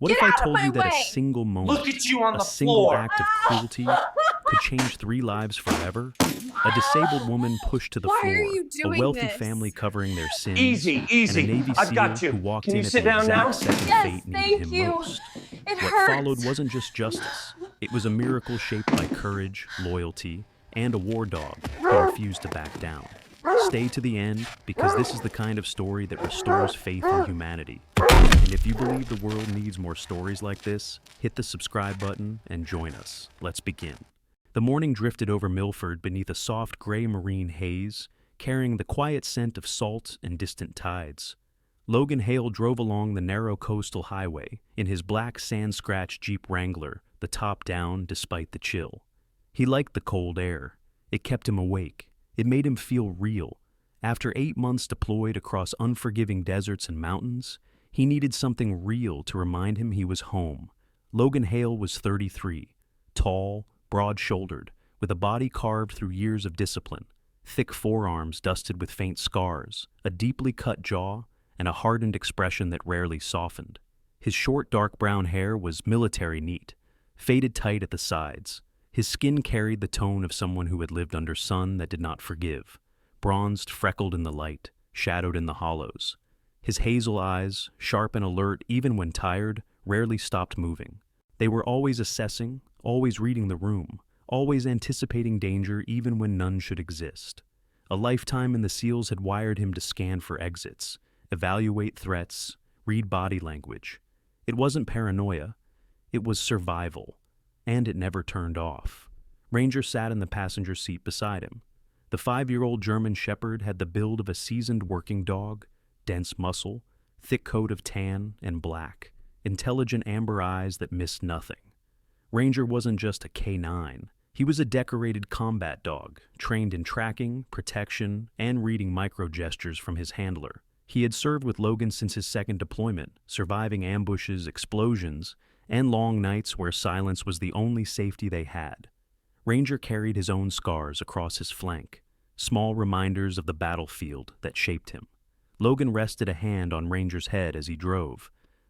What Get if I out of told my you that a way! single moment, Look at you on a the single floor. act of cruelty could change 3 lives forever? A disabled woman pushed to the Why are floor, you a doing wealthy this? family covering their sins, Easy, and a easy. Navy I've SEAL got you. who walked Can in you at sit the down now? exact second Yes, fate needed thank him you. most. It What hurts. followed wasn't just justice. It was a miracle shaped by courage, loyalty, and a war dog who refused to back down. Stay to the end, because this is the kind of story that restores faith in humanity. And if you believe the world needs more stories like this, hit the subscribe button and join us. Let's begin. The morning drifted over Milford beneath a soft gray marine haze, carrying the quiet scent of salt and distant tides. Logan Hale drove along the narrow coastal highway in his black sand-scratched Jeep Wrangler, the top down despite the chill. He liked the cold air. It kept him awake. It made him feel real. After 8 months deployed across unforgiving deserts and mountains, he needed something real to remind him he was home. Logan Hale was 33, tall, broad-shouldered, with a body carved through years of discipline, thick forearms dusted with faint scars, a deeply cut jaw, and a hardened expression that rarely softened. His short dark brown hair was military neat, faded tight at the sides. His skin carried the tone of someone who had lived under sun that did not forgive, bronzed, freckled in the light, shadowed in the hollows. His hazel eyes, sharp and alert even when tired, rarely stopped moving. They were always assessing, always reading the room, always anticipating danger even when none should exist. A lifetime in the SEALs had wired him to scan for exits, evaluate threats, read body language. It wasn't paranoia, it was survival. And it never turned off. Ranger sat in the passenger seat beside him. The 5-year-old German Shepherd had the build of a seasoned working dog, dense muscle, thick coat of tan and black, intelligent amber eyes that missed nothing. Ranger wasn't just a K9. He was a decorated combat dog, trained in tracking, protection, and reading micro-gestures from his handler. He had served with Logan since his second deployment, surviving ambushes, explosions, and long nights where silence was the only safety they had. Ranger carried his own scars across his flank, small reminders of the battlefield that shaped him. Logan rested a hand on Ranger's head as he drove.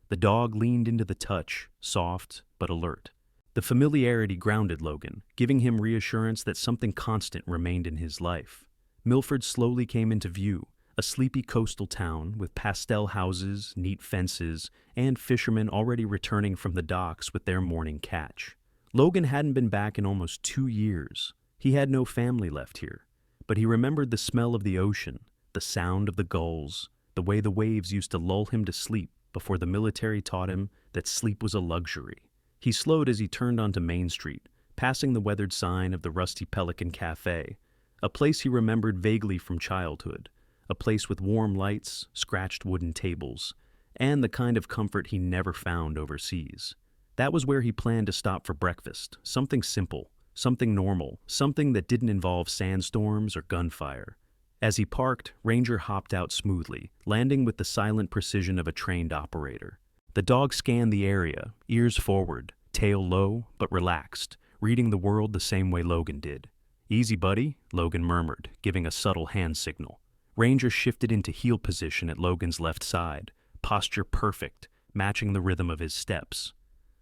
The dog leaned into the touch, soft but alert. The familiarity grounded Logan, giving him reassurance that something constant remained in his life. Milford slowly came into view, a sleepy coastal town with pastel houses, neat fences, and fishermen already returning from the docks with their morning catch. Logan hadn't been back in almost 2 years. He had no family left here, but he remembered the smell of the ocean, the sound of the gulls, the way the waves used to lull him to sleep before the military taught him that sleep was a luxury. He slowed as he turned onto Main Street, passing the weathered sign of the Rusty Pelican Cafe, a place he remembered vaguely from childhood. A place with warm lights, scratched wooden tables, and the kind of comfort he never found overseas. That was where he planned to stop for breakfast, something simple, something normal, something that didn't involve sandstorms or gunfire. As he parked, Ranger hopped out smoothly, landing with the silent precision of a trained operator. The dog scanned the area, ears forward, tail low but relaxed, reading the world the same way Logan did. "Easy, buddy," Logan murmured, giving a subtle hand signal. Ranger shifted into heel position at Logan's left side, posture perfect, matching the rhythm of his steps.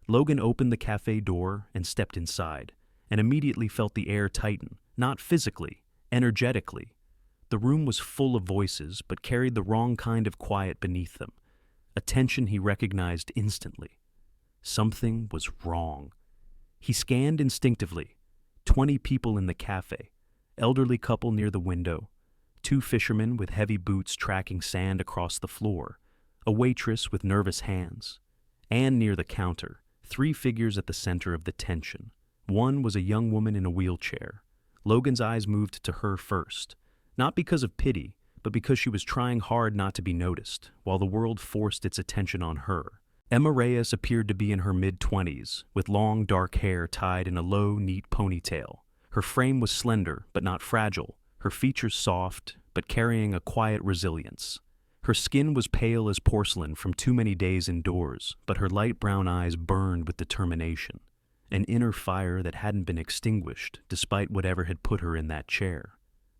Logan opened the cafe door and stepped inside, and immediately felt the air tighten, not physically, energetically. The room was full of voices, but carried the wrong kind of quiet beneath them, a tension he recognized instantly. Something was wrong. He scanned instinctively. 20 people in the cafe, elderly couple near the window, 2 fishermen with heavy boots tracking sand across the floor, a waitress with nervous hands, and near the counter, 3 figures at the center of the tension. One was a young woman in a wheelchair. Logan's eyes moved to her first, not because of pity, but because she was trying hard not to be noticed, while the world forced its attention on her. Emma Reyes appeared to be in her mid-20s, with long dark hair tied in a low, neat ponytail. Her frame was slender, but not fragile, her features soft, but carrying a quiet resilience. Her skin was pale as porcelain from too many days indoors, but her light brown eyes burned with determination, an inner fire that hadn't been extinguished despite whatever had put her in that chair.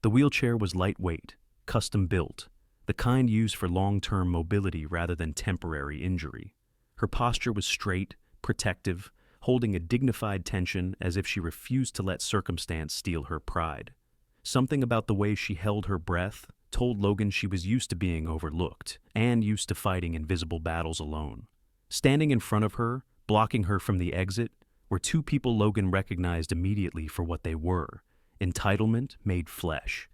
The wheelchair was lightweight, custom built, the kind used for long-term mobility rather than temporary injury. Her posture was straight, protective, holding a dignified tension as if she refused to let circumstance steal her pride. Something about the way she held her breath told Logan she was used to being overlooked and used to fighting invisible battles alone. Standing in front of her, blocking her from the exit, were two people Logan recognized immediately for what they were: entitlement made flesh.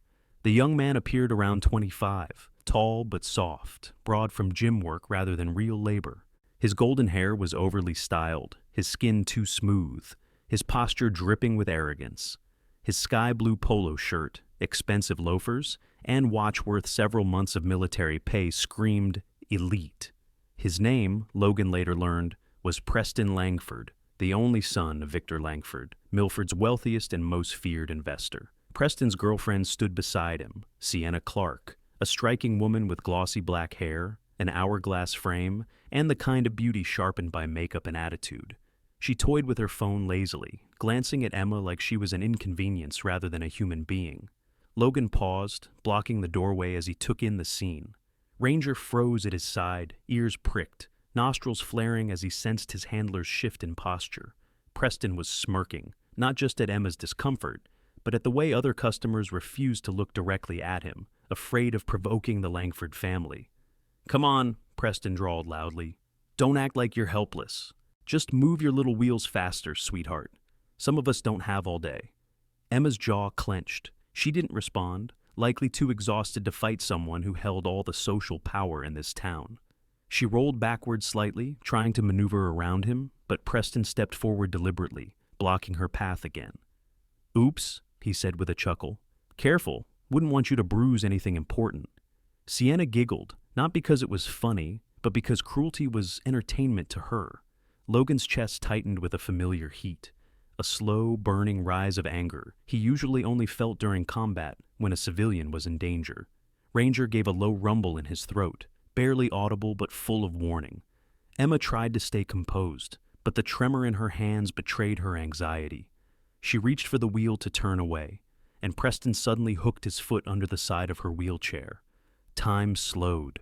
The young man appeared around 25, tall but soft, broad from gym work rather than real labor. His golden hair was overly styled, his skin too smooth, his posture dripping with arrogance. His sky blue polo shirt, expensive loafers, and watch worth several months of military pay screamed elite. His name, Logan later learned, was Preston Langford, the only son of Victor Langford, Milford's wealthiest and most feared investor. Preston's girlfriend stood beside him, Sienna Clark, a striking woman with glossy black hair, an hourglass frame, and the kind of beauty sharpened by makeup and attitude. She toyed with her phone lazily, glancing at Emma like she was an inconvenience rather than a human being. Logan paused, blocking the doorway as he took in the scene. Ranger froze at his side, ears pricked, nostrils flaring as he sensed his handler's shift in posture. Preston was smirking, not just at Emma's discomfort, but at the way other customers refused to look directly at him, afraid of provoking the Langford family. "Come on," Preston drawled loudly. "Don't act like you're helpless. Just move your little wheels faster, sweetheart. Some of us don't have all day." Emma's jaw clenched. She didn't respond, likely too exhausted to fight someone who held all the social power in this town. She rolled backward slightly, trying to maneuver around him, but Preston stepped forward deliberately, blocking her path again. "Oops," he said with a chuckle. "Careful, wouldn't want you to bruise anything important." Sienna giggled, not because it was funny, but because cruelty was entertainment to her. Logan's chest tightened with a familiar heat, a slow, burning rise of anger he usually only felt during combat when a civilian was in danger. Ranger gave a low rumble in his throat, barely audible but full of warning. Emma tried to stay composed, but the tremor in her hands betrayed her anxiety. She reached for the wheel to turn away, and Preston suddenly hooked his foot under the side of her wheelchair. Time slowed.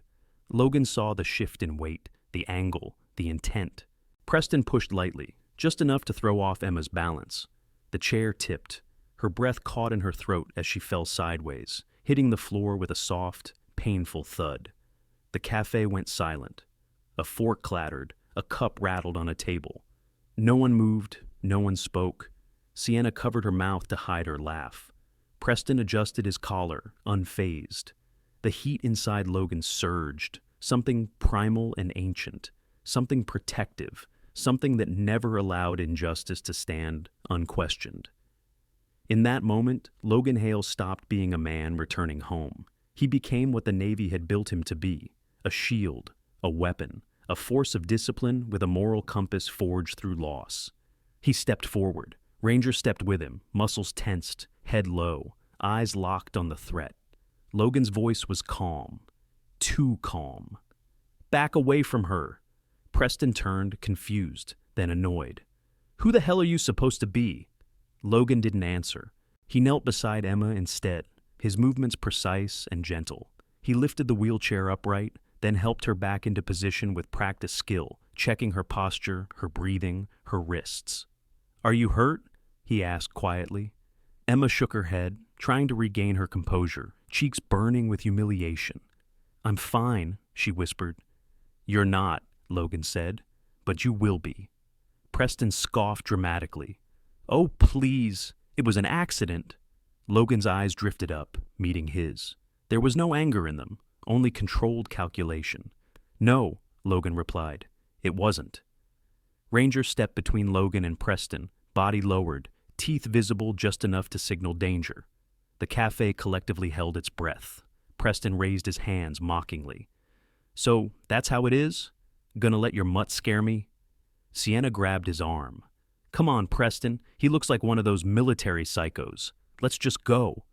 Logan saw the shift in weight, the angle, the intent. Preston pushed lightly, just enough to throw off Emma's balance. The chair tipped. Her breath caught in her throat as she fell sideways, hitting the floor with a soft, painful thud. The cafe went silent. A fork clattered, a cup rattled on a table. No one moved, no one spoke. Sienna covered her mouth to hide her laugh. Preston adjusted his collar, unfazed. The heat inside Logan surged, something primal and ancient, something protective, something that never allowed injustice to stand unquestioned. In that moment, Logan Hale stopped being a man returning home. He became what the Navy had built him to be: a shield, a weapon, a force of discipline with a moral compass forged through loss. He stepped forward. Ranger stepped with him, muscles tensed, head low, eyes locked on the threat. Logan's voice was calm. Too calm. "Back away from her." Preston turned, confused, then annoyed. "Who the hell are you supposed to be?" Logan didn't answer. He knelt beside Emma instead, his movements precise and gentle. He lifted the wheelchair upright, then helped her back into position with practiced skill, checking her posture, her breathing, her wrists. "Are you hurt?" he asked quietly. Emma shook her head, trying to regain her composure, cheeks burning with humiliation. "I'm fine," she whispered. "You're not," Logan said, "but you will be." Preston scoffed dramatically. "Oh, please, it was an accident." Logan's eyes drifted up, meeting his. There was no anger in them, only controlled calculation. "No," Logan replied, "it wasn't." Ranger stepped between Logan and Preston, body lowered, teeth visible just enough to signal danger. The cafe collectively held its breath. Preston raised his hands mockingly. "So, that's how it is? Gonna let your mutt scare me?" Sienna grabbed his arm. "Come on, Preston. He looks like one of those military psychos. Let's just go."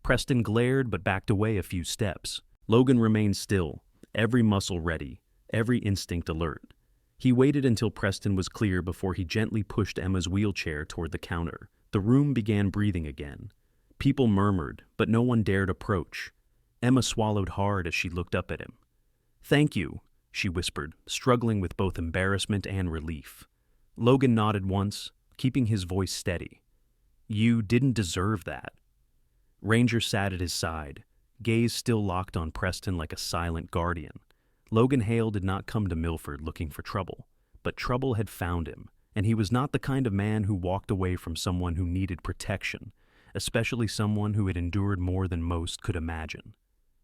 Preston glared but backed away a few steps. Logan remained still, every muscle ready, every instinct alert. He waited until Preston was clear before he gently pushed Emma's wheelchair toward the counter. The room began breathing again. People murmured, but no one dared approach. Emma swallowed hard as she looked up at him. "Thank you," she whispered, struggling with both embarrassment and relief. Logan nodded once, keeping his voice steady. You didn't deserve that. Ranger sat at his side, gaze still locked on Preston like a silent guardian. Logan Hale did not come to Milford looking for trouble, but trouble had found him, and he was not the kind of man who walked away from someone who needed protection, especially someone who had endured more than most could imagine.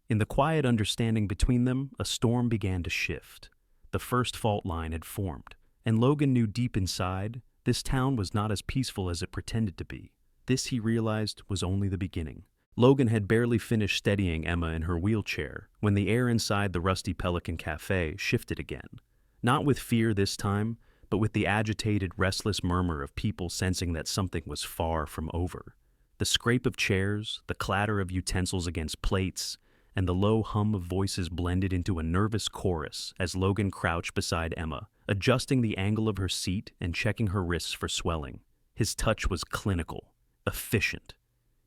In the quiet understanding between them, a storm began to shift. The first fault line had formed, and Logan knew deep inside this town was not as peaceful as it pretended to be. This, he realized, was only the beginning. Logan had barely finished steadying Emma in her wheelchair when the air inside the Rusty Pelican Cafe shifted again. Not with fear this time, but with the agitated, restless murmur of people sensing that something was far from over. The scrape of chairs, the clatter of utensils against plates, and the low hum of voices blended into a nervous chorus as Logan crouched beside Emma, adjusting the angle of her seat and checking her wrists for swelling. His touch was clinical, efficient.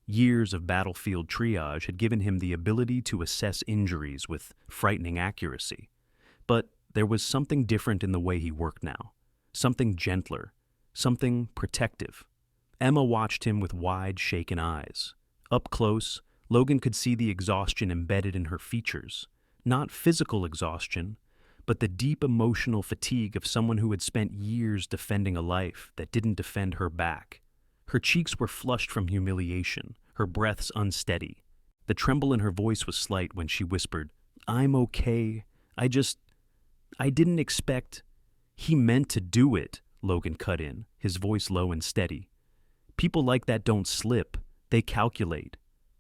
Years of battlefield triage had given him the ability to assess injuries with frightening accuracy. But there was something different in the way he worked now. Something gentler, something protective. Emma watched him with wide, shaken eyes. Up close, Logan could see the exhaustion embedded in her features. Not physical exhaustion, but the deep emotional fatigue of someone who had spent years defending a life that didn't defend her back. Her cheeks were flushed from humiliation, her breaths unsteady. The tremble in her voice was slight when she whispered, "I'm okay. I didn't expect." "He meant to do it," Logan cut in, his voice low and steady. "People like that don't slip. They calculate."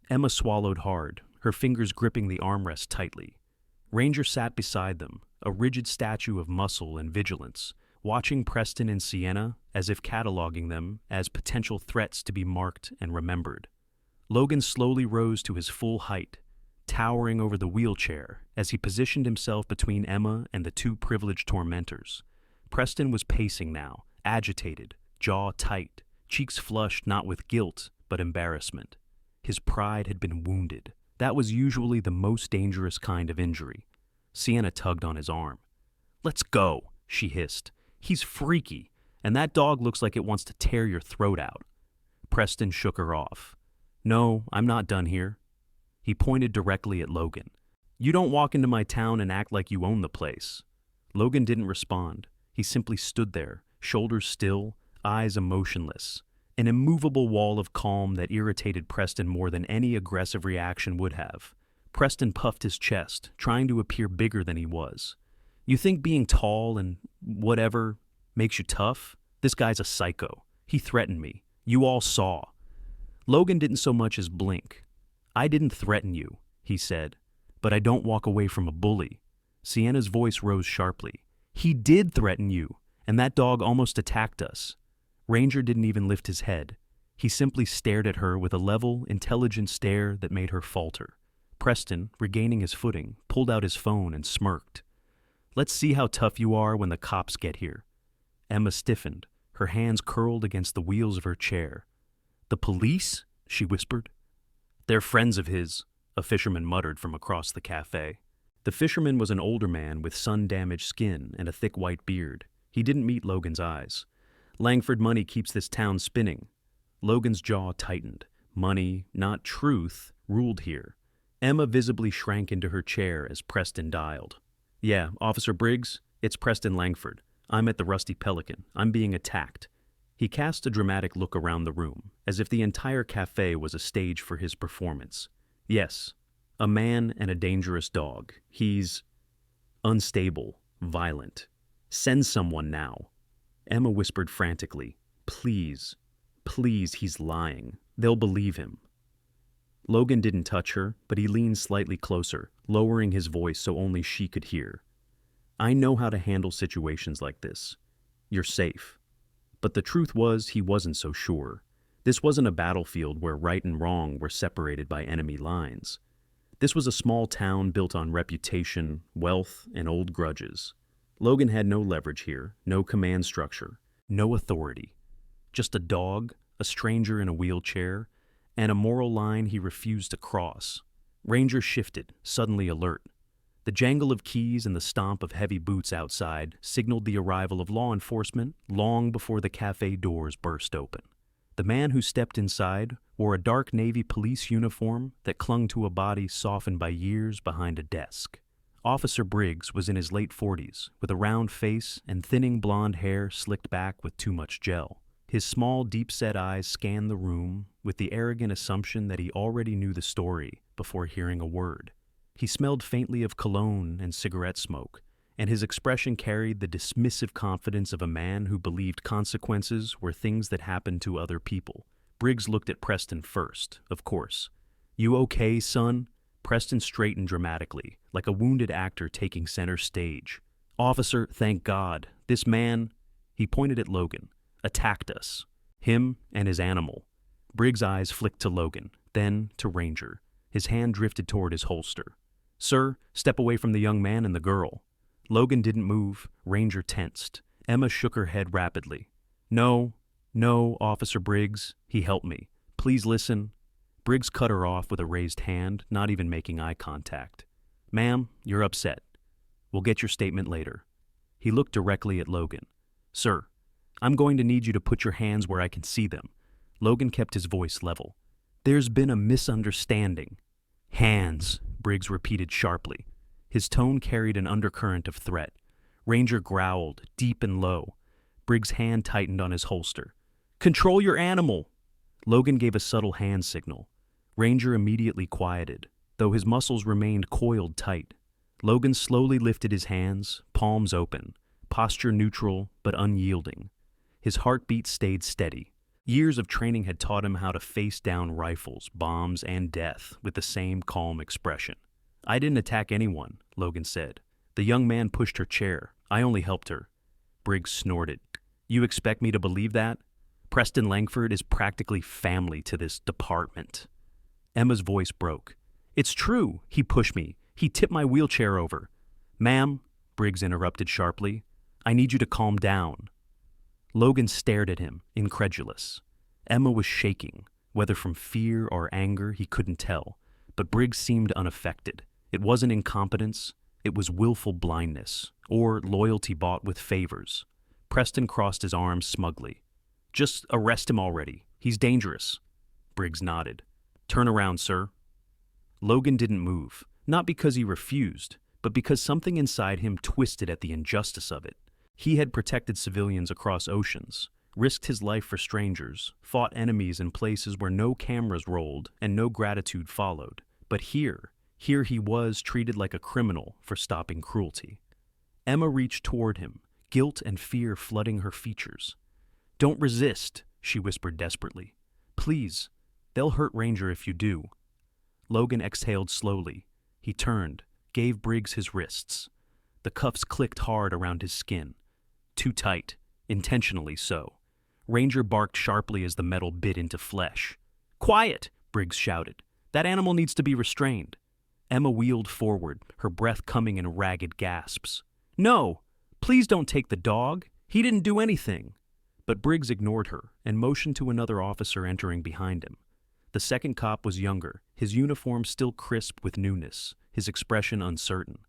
Emma swallowed hard, her fingers gripping the armrest tightly. Ranger sat beside them, a rigid statue of muscle and vigilance, watching Preston and Sienna as if cataloging them as potential threats to be marked and remembered. Logan slowly rose to his full height, towering over the wheelchair as he positioned himself between Emma and the two privileged tormentors. Preston was pacing now, agitated, jaw tight, cheeks flushed not with guilt but embarrassment. His pride had been wounded. That was usually the most dangerous kind of injury. Sienna tugged on his arm. "Let's go," she hissed. "He's freaky, and that dog looks like it wants to tear your throat out." Preston shook her off. "No, I'm not done here." He pointed directly at Logan. "You don't walk into my town and act like you own the place." Logan didn't respond. He simply stood there, shoulders still, eyes emotionless. An immovable wall of calm that irritated Preston more than any aggressive reaction would have. Preston puffed his chest, trying to appear bigger than he was. "You think being tall and whatever makes you tough? This guy's a psycho. He threatened me. You all saw." Logan didn't so much as blink. "I didn't threaten you," he said, "but I don't walk away from a bully." Sienna's voice rose sharply. "He did threaten you, and that dog almost attacked us." Ranger didn't even lift his head. He simply stared at her with a level, intelligent stare that made her falter. Preston, regaining his footing, pulled out his phone and smirked. "Let's see how tough you are when the cops get here." Emma stiffened, her hands curled against the wheels of her chair. "The police?" she whispered. "They're friends of his," a fisherman muttered from across the cafe. The fisherman was an older man with sun-damaged skin and a thick white beard. He didn't meet Logan's eyes. "Langford money keeps this town spinning." Logan's jaw tightened. Money, not truth, ruled here. Emma visibly shrank into her chair as Preston dialed. "Yeah, Officer Briggs, it's Preston Langford. I'm at the Rusty Pelican. I'm being attacked." He cast a dramatic look around the room, as if the entire cafe was a stage for his performance. "Yes, a man and a dangerous dog. He's unstable, violent. Send someone now." Emma whispered frantically, "Please, please, he's lying. They'll believe him." Logan didn't touch her, but he leaned slightly closer, lowering his voice so only she could hear. "I know how to handle situations like this. You're safe." But the truth was, he wasn't so sure. This wasn't a battlefield where right and wrong were separated by enemy lines. This was a small town built on reputation, wealth, and old grudges. Logan had no leverage here, no command structure, no authority. Just a dog, a stranger in a wheelchair, and a moral line he refused to cross. Ranger shifted, suddenly alert. The jangle of keys and the stomp of heavy boots outside signaled the arrival of law enforcement long before the cafe doors burst open. The man who stepped inside wore a dark navy police uniform that clung to a body softened by years behind a desk. Officer Briggs was in his late 40s, with a round face and thinning blonde hair slicked back with too much gel. His small, deep-set eyes scanned the room with the arrogant assumption that he already knew the story before hearing a word. He smelled faintly of cologne and cigarette smoke, and his expression carried the dismissive confidence of a man who believed consequences were things that happened to other people. Briggs looked at Preston first, of course. "You okay, son?" Preston straightened dramatically, like a wounded actor taking center stage. "Officer, thank God. This man," he pointed at Logan, "attacked us. Him and his animal." Briggs' eyes flicked to Logan, then to Ranger. His hand drifted toward his holster. "Sir, step away from the young man and the girl." Logan didn't move. Ranger tensed. Emma shook her head rapidly. No, Officer Briggs. He helped me. Please listen." Briggs cut her off with a raised hand, not even making eye contact. "Ma'am, you're upset. We'll get your statement later." He looked directly at Logan. "Sir, I'm going to need you to put your hands where I can see them." Logan kept his voice level. "There's been a misunderstanding." "Hands," Briggs repeated sharply. His tone carried an undercurrent of threat. Ranger growled, deep and low. Briggs' hand tightened on his holster. "Control your animal!" Logan gave a subtle hand signal. Ranger immediately quieted, though his muscles remained coiled tight. Logan slowly lifted his hands, palms open, posture neutral but unyielding. His heartbeat stayed steady. Years of training had taught him how to face down rifles, bombs, and death with the same calm expression. "I didn't attack anyone," Logan said. "The young man pushed her chair. I only helped her." Briggs snorted. "You expect me to believe that? Preston Langford is practically family to this department." Emma's voice broke. "It's true. He pushed me. He tipped my wheelchair over." "Ma'am," Briggs interrupted sharply, "I need you to calm down." Logan stared at him, incredulous. Emma was shaking, whether from fear or anger he couldn't tell, but Briggs seemed unaffected. It wasn't incompetence, it was willful blindness, or loyalty bought with favors. Preston crossed his arms smugly. "Just arrest him already. He's dangerous." Briggs nodded. "Turn around, sir." Logan didn't move, not because he refused, but because something inside him twisted at the injustice of it. He had protected civilians across oceans, risked his life for strangers, fought enemies in places where no cameras rolled and no gratitude followed. But here he was treated like a criminal for stopping cruelty. Emma reached toward him, guilt and fear flooding her features. "Don't resist," she whispered desperately. "Please, they'll hurt Ranger if you do." Logan exhaled slowly. He turned, gave Briggs his wrists. The cuffs clicked hard around his skin. Too tight, intentionally so. Ranger barked sharply as the metal bit into flesh. "Quiet!" Briggs shouted. "That animal needs to be restrained." Emma wheeled forward, her breath coming in ragged gasps. "No! Please don't take the dog. He didn't do anything." But Briggs ignored her and motioned to another officer entering behind him. The second cop was younger, his uniform still crisp with newness, his expression uncertain.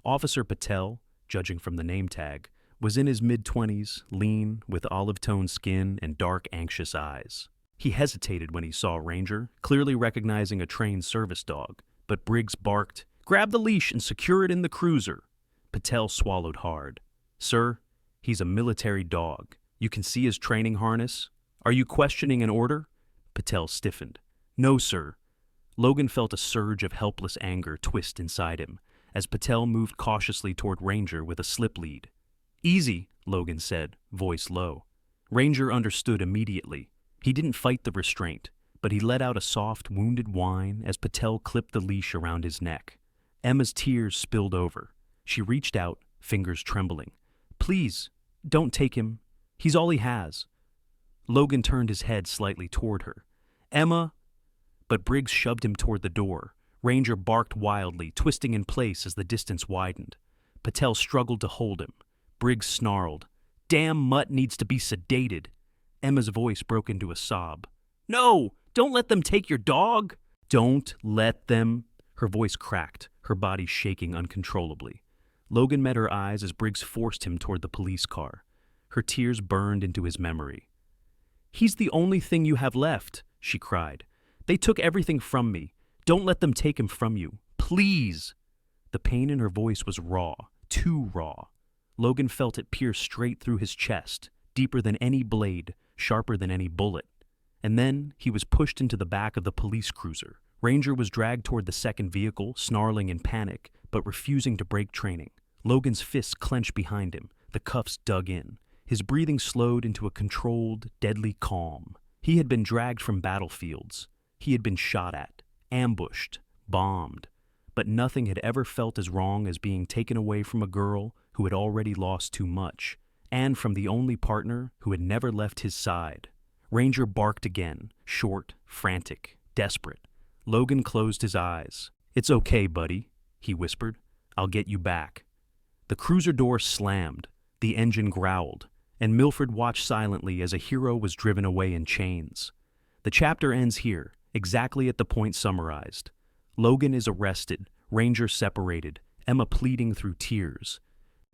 Officer Patel, judging from the name tag, was in his mid-20s, lean, with olive-toned skin and dark, anxious eyes. He hesitated when he saw Ranger, clearly recognizing a trained service dog, but Briggs barked, "Grab the leash and secure it in the cruiser." Patel swallowed hard. "Sir, he's a military dog. You can see his training harness. Are you questioning an order?" Patel stiffened. "No, sir." Logan felt a surge of helpless anger twist inside him as Patel moved cautiously toward Ranger with a slip lead. "Easy," Logan said, voice low. Ranger understood immediately. He didn't fight the restraint, but he let out a soft, wounded whine as Patel clipped the leash around his neck. Emma's tears spilled over. She reached out, fingers trembling. "Please, don't take him. He's all he has." Logan turned his head slightly toward her. "Emma!" But Briggs shoved him toward the door. Ranger barked wildly, twisting in place as the distance widened. Patel struggled to hold him. Briggs snarled, "Damn mutt needs to be sedated." Emma's voice broke into a sob. "No! Don't let them take your dog!" "Don't let them..." Her voice cracked, her body shaking uncontrollably. Logan met her eyes as Briggs forced him toward the police car. Her tears burned into his memory. "He's the only thing you have left," she cried. "They took everything from me. Don't let them take him from you. Please!" The pain in her voice was raw, too raw. Logan felt it pierce straight through his chest, deeper than any blade, sharper than any bullet. And then he was pushed into the back of the police cruiser. Ranger was dragged toward the second vehicle, snarling in panic, but refusing to break training. Logan's fists clenched behind him, the cuffs dug in. His breathing slowed into a controlled, deadly calm. He had been dragged from battlefields. He had been shot at, ambushed, bombed. But nothing had ever felt as wrong as being taken away from a girl who had already lost too much, and from the only partner who had never left his side. Ranger barked again, short, frantic, desperate. Logan closed his eyes. "It's okay, buddy," he whispered. "I'll get you back." The cruiser door slammed, the engine growled, and Milford watched silently as a hero was driven away in chains. The chapter ends here, exactly at the point summarized. Logan is arrested, Ranger separated, Emma pleading through tears.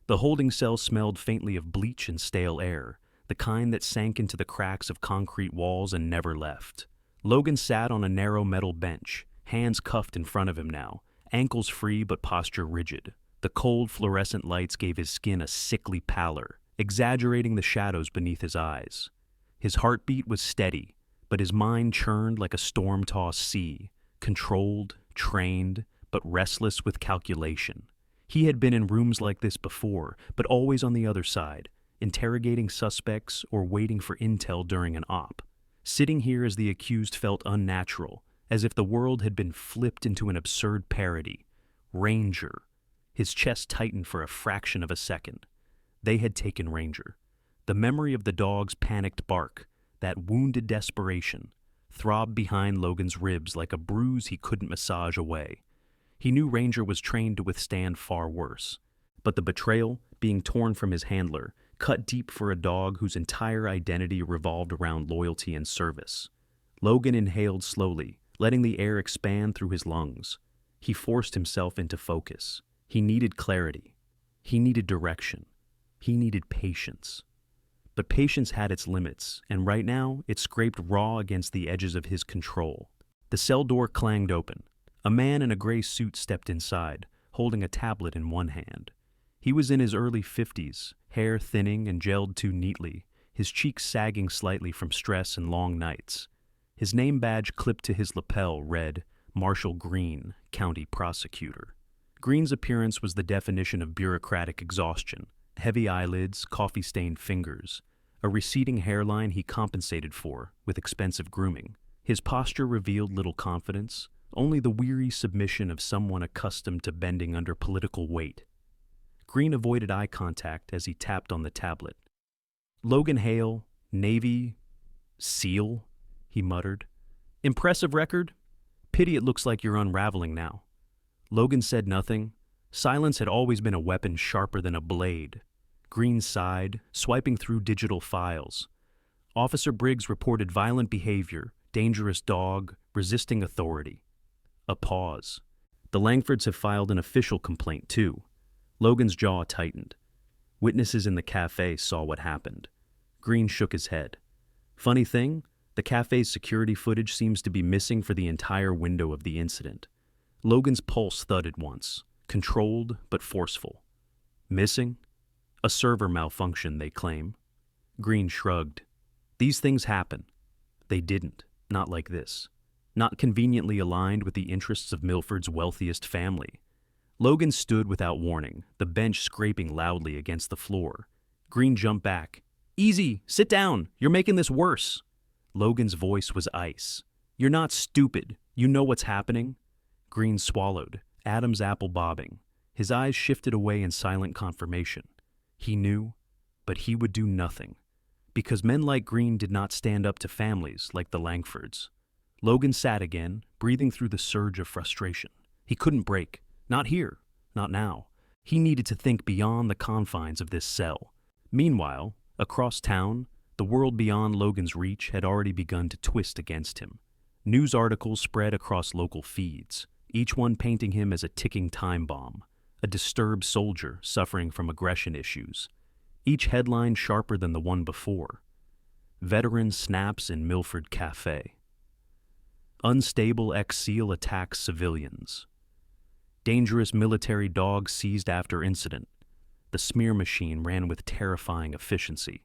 The holding cell smelled faintly of bleach and stale air, the kind that sank into the cracks of concrete walls and never left. Logan sat on a narrow metal bench, hands cuffed in front of him now, ankles free but posture rigid. The cold fluorescent lights gave his skin a sickly pallor, exaggerating the shadows beneath his eyes. His heartbeat was steady, but his mind churned like a storm-tossed sea, controlled, trained, but restless with calculation. He had been in rooms like this before, but always on the other side, interrogating suspects or waiting for intel during an op. Sitting here as the accused felt unnatural, as if the world had been flipped into an absurd parody. Ranger. His chest tightened for a fraction of a second. They had taken Ranger. The memory of the dog's panicked bark, that wounded desperation, throbbed behind Logan's ribs like a bruise he couldn't massage away. He knew Ranger was trained to withstand far worse. But the betrayal, being torn from his handler, cut deep for a dog whose entire identity revolved around loyalty and service. Logan inhaled slowly, letting the air expand through his lungs. He forced himself into focus. He needed clarity. He needed direction. He needed patience. But patience had its limits, and right now it scraped raw against the edges of his control. The cell door clanged open. A man in a gray suit stepped inside, holding a tablet in one hand. He was in his early 50s, hair thinning and gelled too neatly, his cheeks sagging slightly from stress and long nights. His name badge clipped to his lapel read, Marshall Green, County Prosecutor. Green's appearance was the definition of bureaucratic exhaustion. Heavy eyelids, coffee-stained fingers, a receding hairline he compensated for with expensive grooming. His posture revealed little confidence, only the weary submission of someone accustomed to bending under political weight. Green avoided eye contact as he tapped on the tablet. "Logan Hale, Navy, SEAL," he muttered. "Impressive record? Pity it looks like you're unraveling now." Logan said nothing. Silence had always been a weapon sharper than a blade. Green sighed, swiping through digital files. Officer Briggs reported violent behavior, dangerous dog, resisting authority. A pause. The Langfords have filed an official complaint, too. Logan's jaw tightened. Witnesses in the cafe saw what happened. Green shook his head. Funny thing, the cafe's security footage seems to be missing for the entire window of the incident. Logan's pulse thudded once, controlled but forceful. Missing? A server malfunction, they claim. Green shrugged. These things happen. They didn't, not like this. Not conveniently aligned with the interests of Milford's wealthiest family. Logan stood without warning, the bench scraping loudly against the floor. Green jumped back. "Easy, sit down, you're making this worse." Logan's voice was ice. "You're not stupid, you know what's happening." Green swallowed, Adam's apple bobbing. His eyes shifted away in silent confirmation. He knew, but he would do nothing. Because men like Green did not stand up to families like the Langfords. Logan sat again, breathing through the surge of frustration. He couldn't break. Not here. Not now. He needed to think beyond the confines of this cell. Meanwhile, across town, the world beyond Logan's reach had already begun to twist against him. News articles spread across local feeds. each one painting him as a ticking time bomb, a disturbed soldier suffering from aggression issues, each headline sharper than the one before. Veteran snaps in Milford Cafe. Unstable ex-SEAL attacks civilians. Dangerous military dog seized after incident. The smear machine ran with terrifying efficiency.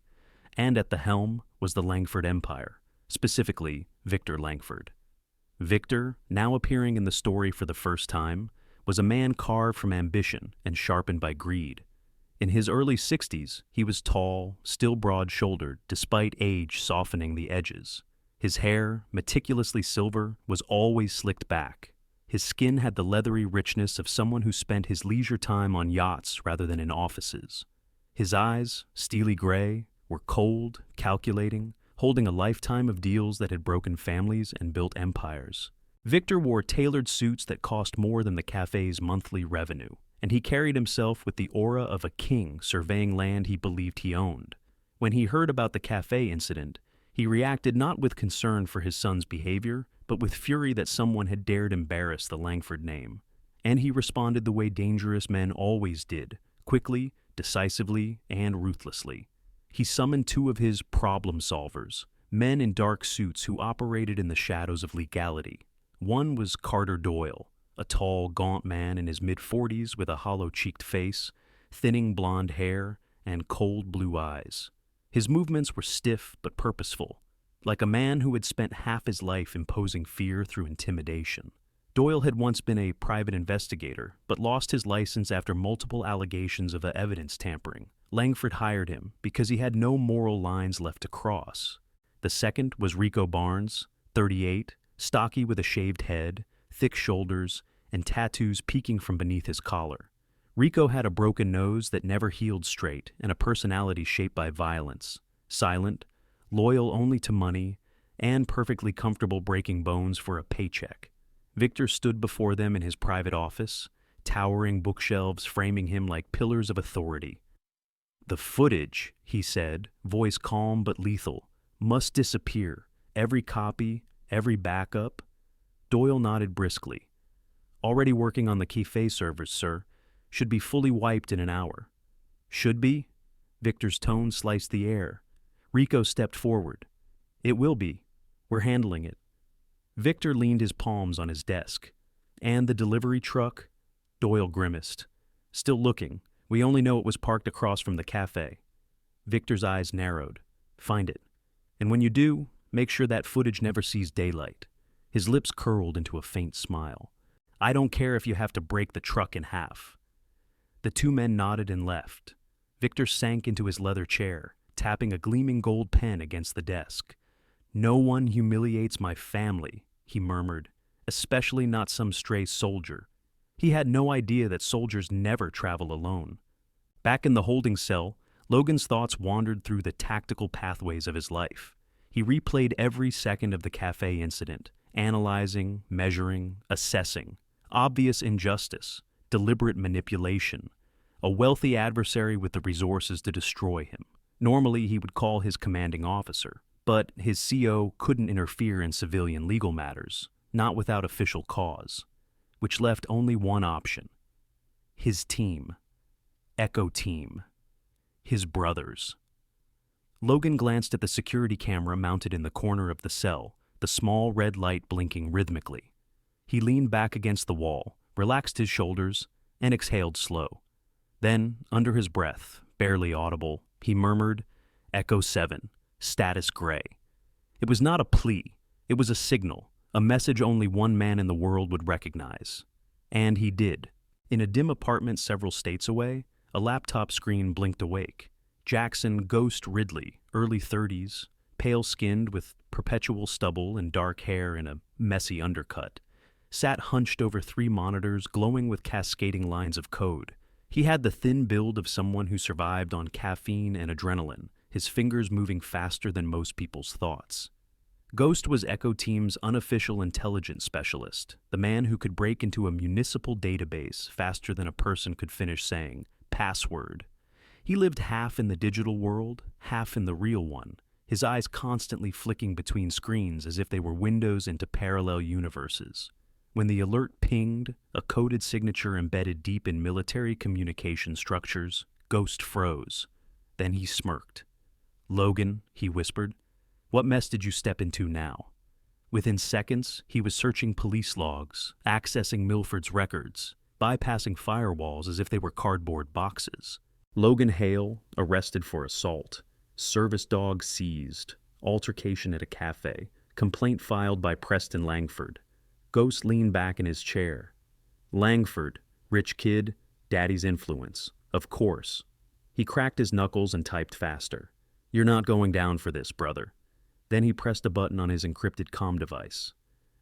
And at the helm was the Langford Empire, specifically Victor Langford. Victor, now appearing in the story for the first time, was a man carved from ambition and sharpened by greed. In his early 60s, he was tall, still broad-shouldered, despite age softening the edges. His hair, meticulously silver, was always slicked back. His skin had the leathery richness of someone who spent his leisure time on yachts rather than in offices. His eyes, steely gray, were cold, calculating, holding a lifetime of deals that had broken families and built empires. Victor wore tailored suits that cost more than the cafe's monthly revenue, and he carried himself with the aura of a king surveying land he believed he owned. When he heard about the cafe incident, he reacted not with concern for his son's behavior, but with fury that someone had dared embarrass the Langford name. And he responded the way dangerous men always did, quickly, decisively, and ruthlessly. He summoned two of his problem solvers, men in dark suits who operated in the shadows of legality. One was Carter Doyle, a tall, gaunt man in his mid-40s with a hollow-cheeked face, thinning blonde hair, and cold blue eyes. His movements were stiff but purposeful, like a man who had spent half his life imposing fear through intimidation. Doyle had once been a private investigator, but lost his license after multiple allegations of evidence tampering. Langford hired him because he had no moral lines left to cross. The second was Rico Barnes, 38, stocky with a shaved head, thick shoulders, and tattoos peeking from beneath his collar. Rico had a broken nose that never healed straight and a personality shaped by violence. Silent, loyal only to money, and perfectly comfortable breaking bones for a paycheck. Victor stood before them in his private office, towering bookshelves framing him like pillars of authority. "The footage," he said, voice calm but lethal, "must disappear. Every copy, every backup." Doyle nodded briskly. "Already working on the cafe servers, sir. Should be fully wiped in an hour." "Should be?" Victor's tone sliced the air. Rico stepped forward. "It will be. We're handling it." Victor leaned his palms on his desk. "And the delivery truck?" Doyle grimaced. "Still looking. We only know it was parked across from the cafe." Victor's eyes narrowed. "Find it. And when you do, make sure that footage never sees daylight." His lips curled into a faint smile. "I don't care if you have to break the truck in half." The two men nodded and left. Victor sank into his leather chair, tapping a gleaming gold pen against the desk. "No one humiliates my family," he murmured, "especially not some stray soldier." He had no idea that soldiers never travel alone. Back in the holding cell, Logan's thoughts wandered through the tactical pathways of his life. He replayed every second of the cafe incident, analyzing, measuring, assessing. Obvious injustice, deliberate manipulation, a wealthy adversary with the resources to destroy him. Normally, he would call his commanding officer, but his CO couldn't interfere in civilian legal matters, not without official cause, which left only one option. His team. Echo Team. His brothers. Logan glanced at the security camera mounted in the corner of the cell, the small red light blinking rhythmically. He leaned back against the wall, relaxed his shoulders, and exhaled slow. Then, under his breath, barely audible, he murmured, "Echo 7, status gray." It was not a plea, it was a signal, a message only one man in the world would recognize. And he did. In a dim apartment several states away, a laptop screen blinked awake. Jackson Ghost Ridley, early 30s, pale-skinned with perpetual stubble and dark hair in a messy undercut, sat hunched over 3 monitors glowing with cascading lines of code. He had the thin build of someone who survived on caffeine and adrenaline, his fingers moving faster than most people's thoughts. Ghost was Echo Team's unofficial intelligence specialist, the man who could break into a municipal database faster than a person could finish saying, "password." He lived half in the digital world, half in the real one, his eyes constantly flicking between screens as if they were windows into parallel universes. When the alert pinged, a coded signature embedded deep in military communication structures, Ghost froze. Then he smirked. "Logan," he whispered, "what mess did you step into now?" Within seconds, he was searching police logs, accessing Milford's records, bypassing firewalls as if they were cardboard boxes. Logan Hale, arrested for assault. Service dog seized. Altercation at a cafe. Complaint filed by Preston Langford. Ghost leaned back in his chair. Langford, rich kid, daddy's influence. Of course. He cracked his knuckles and typed faster. "You're not going down for this, brother." Then he pressed a button on his encrypted comm device.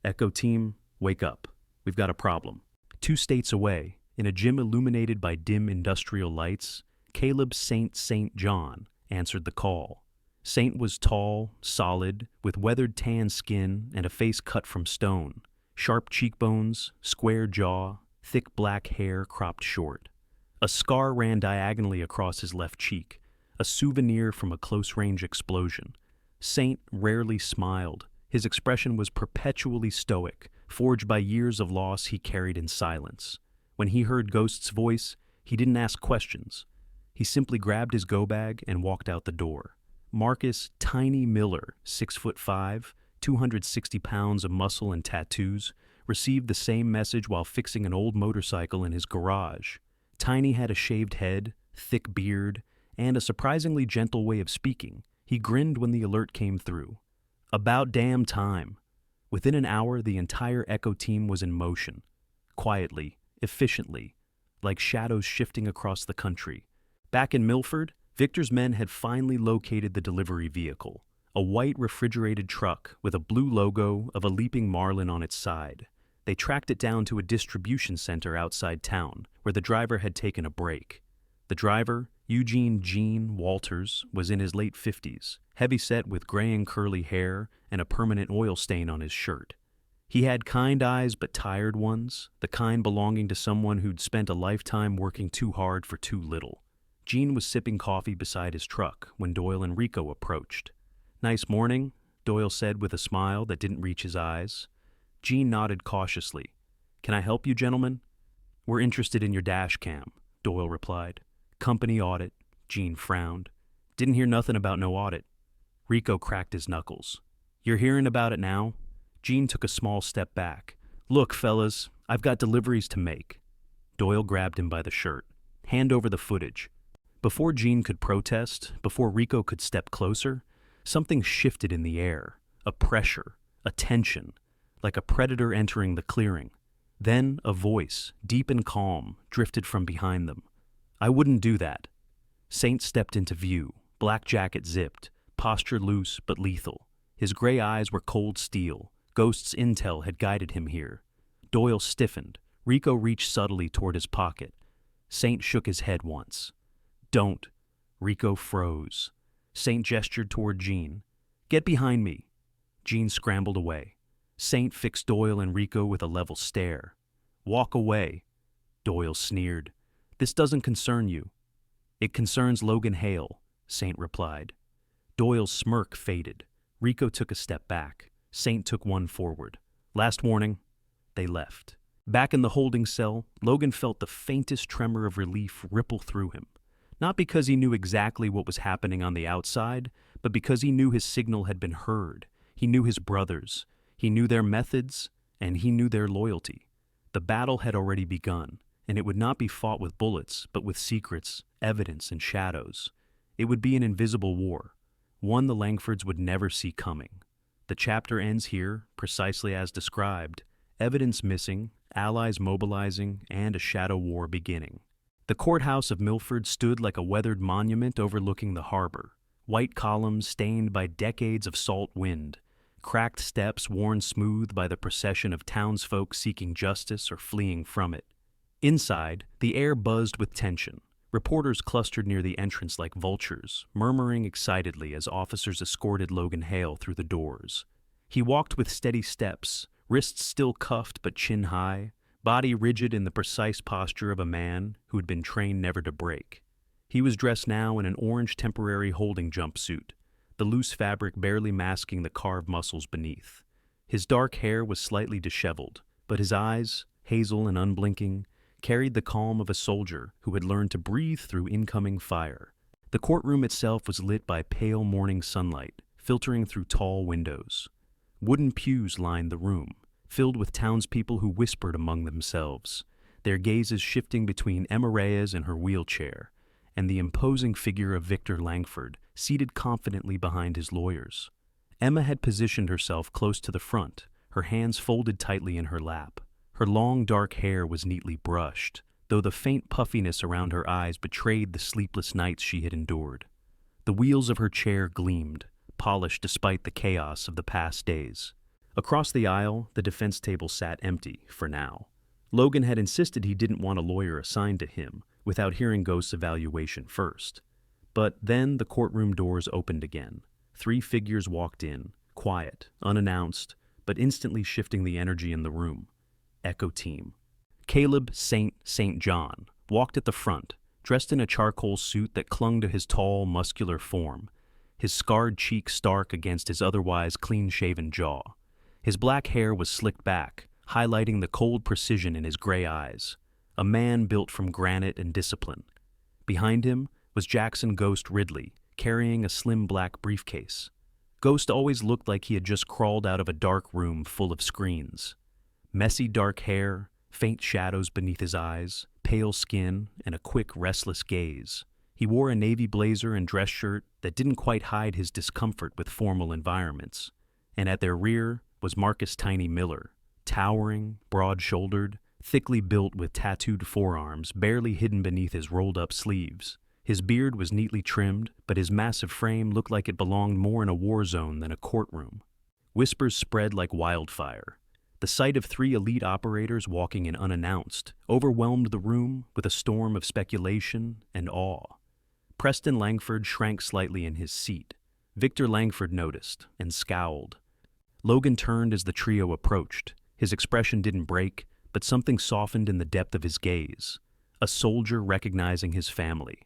"Echo team, wake up. We've got a problem." 2 states away, in a gym illuminated by dim industrial lights, Caleb St. John answered the call. Saint was tall, solid, with weathered tan skin and a face cut from stone, sharp cheekbones, square jaw, thick black hair cropped short. A scar ran diagonally across his left cheek, a souvenir from a close-range explosion. Saint rarely smiled. His expression was perpetually stoic, forged by years of loss he carried in silence. When he heard Ghost's voice, he didn't ask questions. He simply grabbed his go-bag and walked out the door. Marcus Tiny Miller, 6'5", 260 pounds of muscle and tattoos, received the same message while fixing an old motorcycle in his garage. Tiny had a shaved head, thick beard, and a surprisingly gentle way of speaking. He grinned when the alert came through. About damn time. Within an hour, the entire Echo team was in motion. Quietly, efficiently, like shadows shifting across the country. Back in Milford, Victor's men had finally located the delivery vehicle, a white refrigerated truck with a blue logo of a leaping marlin on its side. They tracked it down to a distribution center outside town, where the driver had taken a break. The driver, Eugene Gene Walters, was in his late 50s, heavyset with graying curly hair and a permanent oil stain on his shirt. He had kind eyes but tired ones, the kind belonging to someone who'd spent a lifetime working too hard for too little. Gene was sipping coffee beside his truck when Doyle and Rico approached. "Nice morning," Doyle said with a smile that didn't reach his eyes. Gene nodded cautiously. "Can I help you, gentlemen?" "We're interested in your dash cam," Doyle replied. "Company audit," Gene frowned. "Didn't hear nothing about no audit." Rico cracked his knuckles. "You're hearing about it now?" Gene took a small step back. "Look, fellas, I've got deliveries to make." Doyle grabbed him by the shirt. "Hand over the footage." Before Gene could protest, before Rico could step closer, something shifted in the air. A pressure, a tension, like a predator entering the clearing. Then a voice, deep and calm, drifted from behind them. "I wouldn't do that." Saint stepped into view, black jacket zipped, posture loose but lethal. His gray eyes were cold steel. Ghost's intel had guided him here. Doyle stiffened. Rico reached subtly toward his pocket. Saint shook his head once. "Don't." Rico froze. Saint gestured toward Gene. "Get behind me." Gene scrambled away. Saint fixed Doyle and Rico with a level stare. "Walk away." Doyle sneered. "This doesn't concern you." "It concerns Logan Hale," Saint replied. Doyle's smirk faded. Rico took a step back. Saint took one forward. "Last warning." They left. Back in the holding cell, Logan felt the faintest tremor of relief ripple through him. Not because he knew exactly what was happening on the outside, but because he knew his signal had been heard. He knew his brothers. He knew their methods, and he knew their loyalty. The battle had already begun, and it would not be fought with bullets, but with secrets, evidence, and shadows. It would be an invisible war, one the Langfords would never see coming. The chapter ends here, precisely as described. Evidence missing, allies mobilizing, and a shadow war beginning. The courthouse of Milford stood like a weathered monument overlooking the harbor. White columns stained by decades of salt wind. Cracked steps worn smooth by the procession of townsfolk seeking justice or fleeing from it. Inside, the air buzzed with tension. Reporters clustered near the entrance like vultures, murmuring excitedly as officers escorted Logan Hale through the doors. He walked with steady steps, wrists still cuffed but chin high, body rigid in the precise posture of a man who had been trained never to break. He was dressed now in an orange temporary holding jumpsuit, the loose fabric barely masking the carved muscles beneath. His dark hair was slightly disheveled, but his eyes, hazel and unblinking, carried the calm of a soldier who had learned to breathe through incoming fire. The courtroom itself was lit by pale morning sunlight, filtering through tall windows. Wooden pews lined the room, filled with townspeople who whispered among themselves, their gazes shifting between Emma Reyes in her wheelchair and the imposing figure of Victor Langford, seated confidently behind his lawyers. Emma had positioned herself close to the front, her hands folded tightly in her lap. Her long dark hair was neatly brushed, though the faint puffiness around her eyes betrayed the sleepless nights she had endured. The wheels of her chair gleamed, polished despite the chaos of the past days. Across the aisle, the defense table sat empty, for now. Logan had insisted he didn't want a lawyer assigned to him, without hearing Ghost's evaluation first. But then the courtroom doors opened again. 3 figures walked in, quiet, unannounced, but instantly shifting the energy in the room. Echo Team. Caleb St. John walked at the front, dressed in a charcoal suit that clung to his tall, muscular form, his scarred cheek stark against his otherwise clean-shaven jaw. His black hair was slicked back, highlighting the cold precision in his gray eyes. A man built from granite and discipline. Behind him was Jackson Ghost Ridley, carrying a slim black briefcase. Ghost always looked like he had just crawled out of a dark room full of screens. Messy dark hair, faint shadows beneath his eyes, pale skin, and a quick, restless gaze. He wore a navy blazer and dress shirt that didn't quite hide his discomfort with formal environments. And at their rear was Marcus Tiny Miller, towering, broad-shouldered, thickly built with tattooed forearms barely hidden beneath his rolled-up sleeves. His beard was neatly trimmed, but his massive frame looked like it belonged more in a war zone than a courtroom. Whispers spread like wildfire. The sight of 3 elite operators walking in unannounced overwhelmed the room with a storm of speculation and awe. Preston Langford shrank slightly in his seat. Victor Langford noticed and scowled. Logan turned as the trio approached. His expression didn't break, but something softened in the depth of his gaze. A soldier recognizing his family.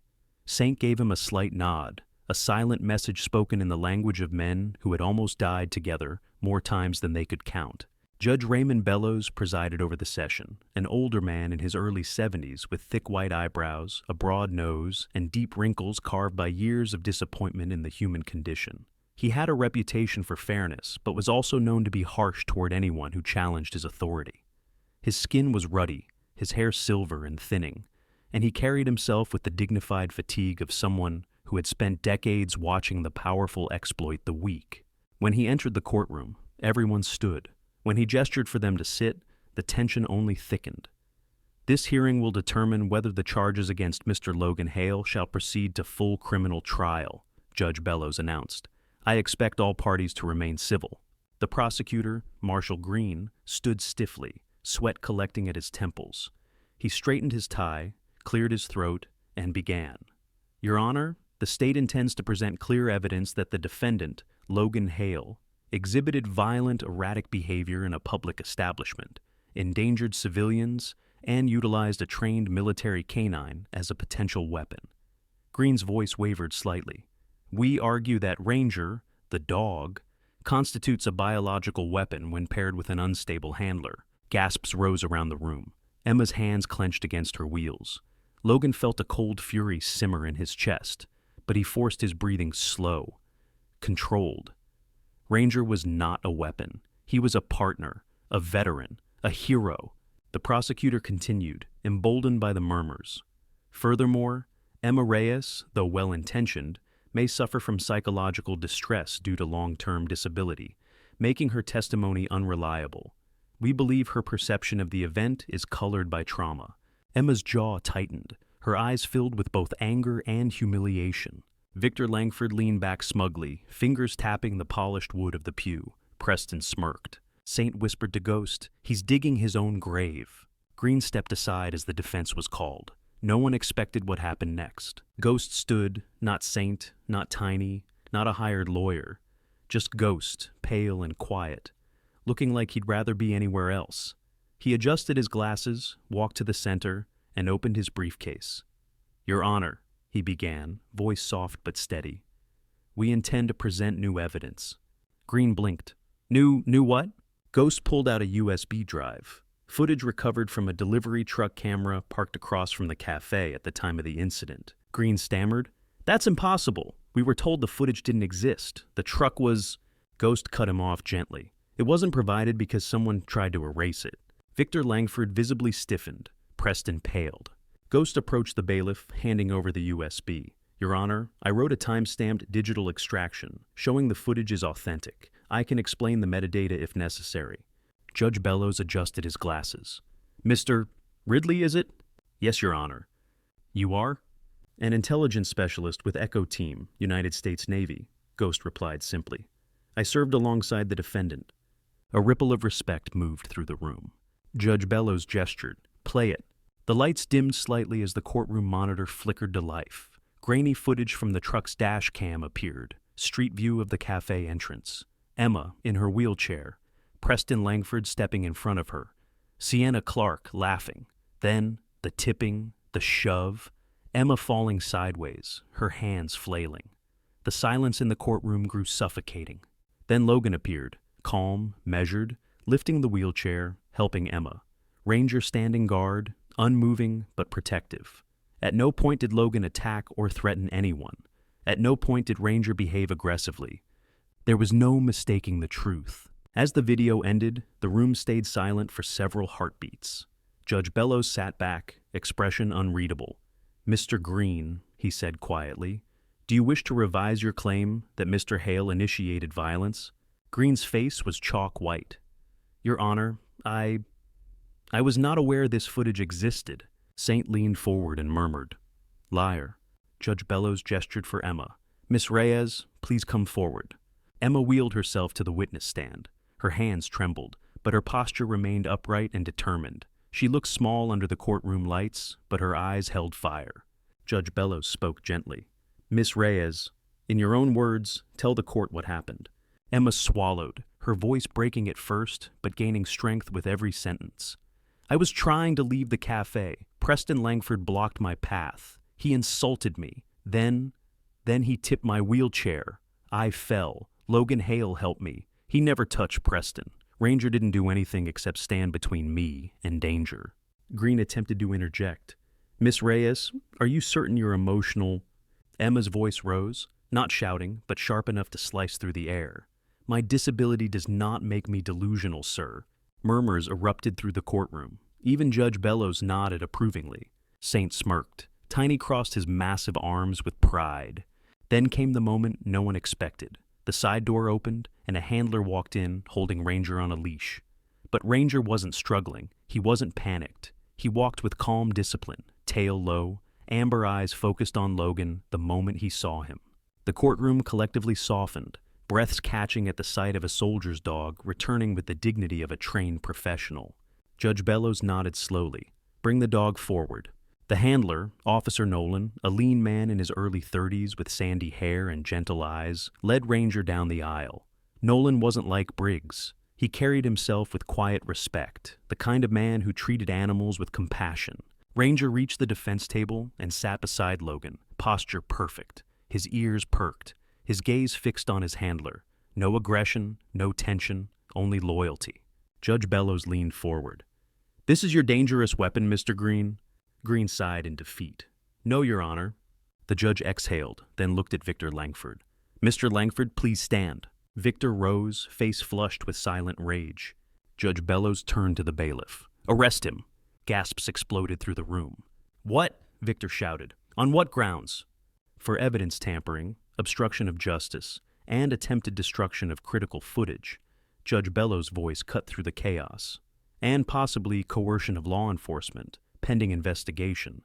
Saint gave him a slight nod, a silent message spoken in the language of men who had almost died together more times than they could count. Judge Raymond Bellows presided over the session, an older man in his early 70s with thick white eyebrows, a broad nose, and deep wrinkles carved by years of disappointment in the human condition. He had a reputation for fairness, but was also known to be harsh toward anyone who challenged his authority. His skin was ruddy, his hair silver and thinning, and he carried himself with the dignified fatigue of someone who had spent decades watching the powerful exploit the weak. When he entered the courtroom, everyone stood. When he gestured for them to sit, the tension only thickened. This hearing will determine whether the charges against Mr. Logan Hale shall proceed to full criminal trial, Judge Bellows announced. I expect all parties to remain civil. The prosecutor, Marshall Green, stood stiffly, sweat collecting at his temples. He straightened his tie, cleared his throat, and began. Your Honor, the state intends to present clear evidence that the defendant, Logan Hale, exhibited violent, erratic behavior in a public establishment, endangered civilians, and utilized a trained military canine as a potential weapon. Green's voice wavered slightly. We argue that Ranger, the dog, constitutes a biological weapon when paired with an unstable handler. Gasps rose around the room. Emma's hands clenched against her wheels. Logan felt a cold fury simmer in his chest, but he forced his breathing slow, controlled. Ranger was not a weapon. He was a partner, a veteran, a hero. The prosecutor continued, emboldened by the murmurs. Furthermore, Emma Reyes, though well-intentioned, may suffer from psychological distress due to long-term disability, making her testimony unreliable. We believe her perception of the event is colored by trauma. Emma's jaw tightened, her eyes filled with both anger and humiliation. Victor Langford leaned back smugly, fingers tapping the polished wood of the pew. Preston smirked. Saint whispered to Ghost, he's digging his own grave. Green stepped aside as the defense was called. No one expected what happened next. Ghost stood, not Saint, not Tiny, not a hired lawyer. Just Ghost, pale and quiet, looking like he'd rather be anywhere else. He adjusted his glasses, walked to the center, and opened his briefcase. Your Honor, he began, voice soft but steady. We intend to present new evidence. Green blinked. New what? Ghost pulled out a USB drive. Footage recovered from a delivery truck camera parked across from the cafe at the time of the incident. Green stammered, "That's impossible. We were told the footage didn't exist. The truck was..." Ghost cut him off gently. "It wasn't provided because someone tried to erase it." Victor Langford visibly stiffened. Preston paled. Ghost approached the bailiff, handing over the USB. "Your Honor, I wrote a time-stamped digital extraction, showing the footage is authentic. I can explain the metadata if necessary." Judge Bellows adjusted his glasses. "Mr. Ridley, is it?" "Yes, Your Honor." "You are?" "An intelligence specialist with Echo Team, United States Navy," Ghost replied simply. "I served alongside the defendant." A ripple of respect moved through the room. Judge Bellows gestured. "Play it." The lights dimmed slightly as the courtroom monitor flickered to life. Grainy footage from the truck's dash cam appeared. Street view of the cafe entrance. Emma, in her wheelchair. Preston Langford stepping in front of her. Sienna Clark laughing. Then, the tipping, the shove. Emma falling sideways, her hands flailing. The silence in the courtroom grew suffocating. Then Logan appeared, calm, measured, lifting the wheelchair, helping Emma. Ranger standing guard, unmoving but protective. At no point did Logan attack or threaten anyone. At no point did Ranger behave aggressively. There was no mistaking the truth. As the video ended, the room stayed silent for several heartbeats. Judge Bellows sat back, expression unreadable. "Mr. Green," he said quietly, "do you wish to revise your claim that Mr. Hale initiated violence?" Green's face was chalk white. "Your Honor, I was not aware this footage existed." Saint leaned forward and murmured, "Liar." Judge Bellows gestured for Emma. "Miss Reyes, please come forward." Emma wheeled herself to the witness stand. Her hands trembled, but her posture remained upright and determined. She looked small under the courtroom lights, but her eyes held fire. Judge Bellows spoke gently. "Miss Reyes, in your own words, tell the court what happened." Emma swallowed, her voice breaking at first, but gaining strength with every sentence. "I was trying to leave the cafe. Preston Langford blocked my path. He insulted me. Then he tipped my wheelchair. I fell. Logan Hale helped me. He never touched Preston. Ranger didn't do anything except stand between me and danger." Green attempted to interject. "Miss Reyes, are you certain you're emotional?" Emma's voice rose, not shouting, but sharp enough to slice through the air. "My disability does not make me delusional, sir." Murmurs erupted through the courtroom. Even Judge Bellows nodded approvingly. Saint smirked. Tiny crossed his massive arms with pride. Then came the moment no one expected. The side door opened, and a handler walked in, holding Ranger on a leash. But Ranger wasn't struggling. He wasn't panicked. He walked with calm discipline, tail low, amber eyes focused on Logan the moment he saw him. The courtroom collectively softened, breaths catching at the sight of a soldier's dog returning with the dignity of a trained professional. Judge Bellows nodded slowly. "Bring the dog forward." The handler, Officer Nolan, a lean man in his early 30s with sandy hair and gentle eyes, led Ranger down the aisle. Nolan wasn't like Briggs. He carried himself with quiet respect, the kind of man who treated animals with compassion. Ranger reached the defense table and sat beside Logan, posture perfect, his ears perked, his gaze fixed on his handler. No aggression, no tension, only loyalty. Judge Bellows leaned forward. "This is your dangerous weapon, Mr. Green?" Green sighed in defeat. "No, Your Honor." The judge exhaled, then looked at Victor Langford. "Mr. Langford, please stand." Victor rose, face flushed with silent rage. Judge Bellows turned to the bailiff. "Arrest him." Gasps exploded through the room. "What?" Victor shouted. "On what grounds?" "For evidence tampering, obstruction of justice, and attempted destruction of critical footage." Judge Bellows' voice cut through the chaos. "And possibly coercion of law enforcement, pending investigation."